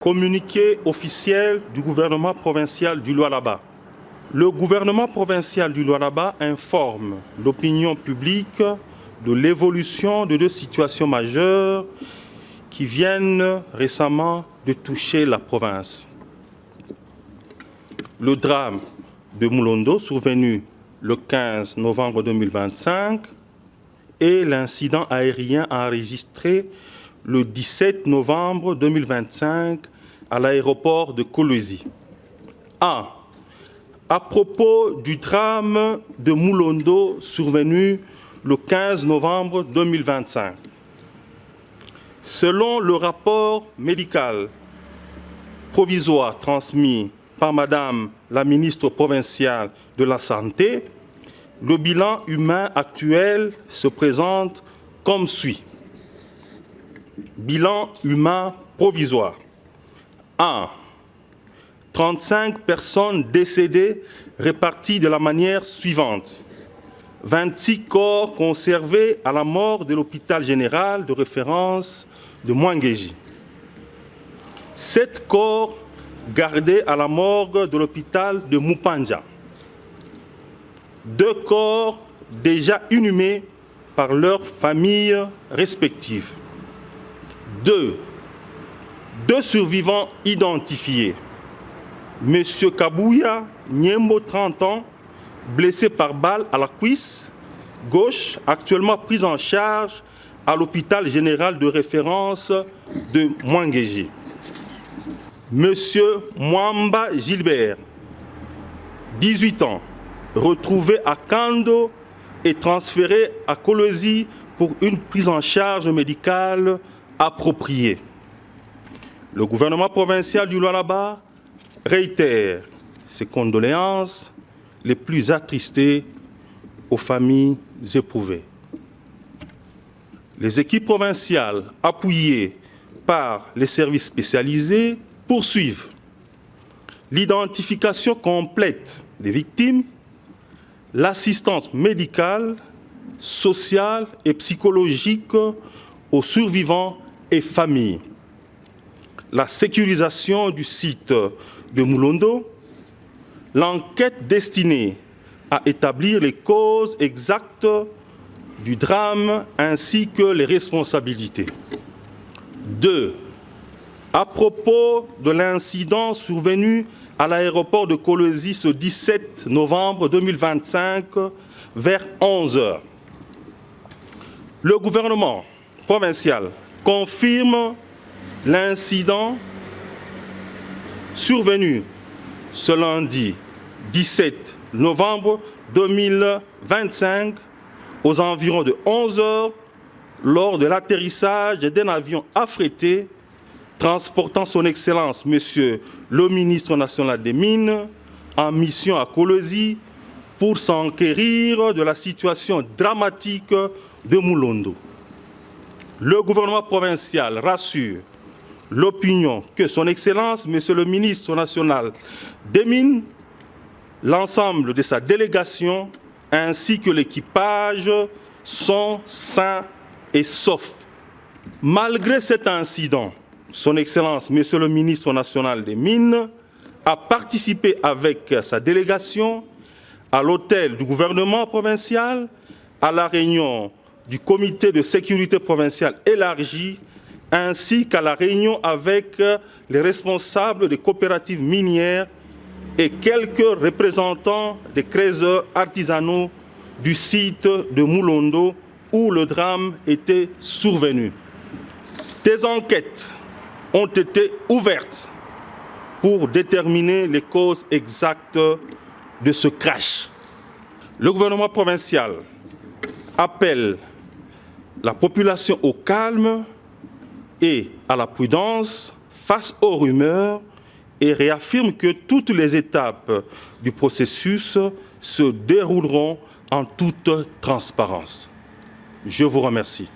Communiqué officiel du gouvernement provincial du Lualaba. Le gouvernement provincial du Lualaba informe l'opinion publique de l'évolution de deux situations majeures qui viennent récemment de toucher la province. Le drame de Moulondo, survenu le 15 novembre 2025, et l'incident aérien enregistré le 17 novembre 2025 à l'aéroport de Kolwezi. À propos du drame de Moulondo survenu le 15 novembre 2025, selon le rapport médical provisoire transmis par Madame la ministre provinciale de la Santé, le bilan humain actuel se présente comme suit. Bilan humain provisoire. 1. 35 personnes décédées réparties de la manière suivante. 26 corps conservés à la morgue de l'hôpital général de référence de Mwangeji. 7 corps gardés à la morgue de l'hôpital de Mupanja. 2 corps déjà inhumés par leurs familles respectives. 2 survivants identifiés. Monsieur Kabouya Nyembo, 30 ans, blessé par balle à la cuisse gauche, actuellement pris en charge à l'hôpital général de référence de Mwangeji. Monsieur Mwamba Gilbert, 18 ans, retrouvé à Kando et transféré à Kolwezi pour une prise en charge médicale appropriée. Le gouvernement provincial du Lualaba réitère ses condoléances les plus attristées aux familles éprouvées. Les équipes provinciales, appuyées par les services spécialisés, poursuivent l'identification complète des victimes, l'assistance médicale, sociale et psychologique aux survivants et familles, la sécurisation du site de Moulondo, l'enquête destinée à établir les causes exactes du drame ainsi que les responsabilités. 2. À propos de l'incident survenu à l'aéroport de Kolwezi ce 17 novembre 2025 vers 11 h. Le gouvernement provincial confirme l'incident survenu ce lundi 17 novembre 2025 aux environs de 11 h lors de l'atterrissage d'un avion affrété transportant son Excellence, Monsieur le ministre national des Mines, en mission à Kolwezi pour s'enquérir de la situation dramatique de Moulondo. Le gouvernement provincial rassure l'opinion que son Excellence, Monsieur le ministre national des Mines, l'ensemble de sa délégation ainsi que l'équipage sont sains et saufs. Malgré cet incident, son Excellence, Monsieur le ministre national des Mines, a participé avec sa délégation à l'hôtel du gouvernement provincial, à la réunion du comité de sécurité provincial élargi, ainsi qu'à la réunion avec les responsables des coopératives minières et quelques représentants des creuseurs artisanaux du site de Moulondo où le drame était survenu. Des enquêtes ont été ouvertes pour déterminer les causes exactes de ce crash. Le gouvernement provincial appelle la population au calme et à la prudence face aux rumeurs et réaffirme que toutes les étapes du processus se dérouleront en toute transparence. Je vous remercie.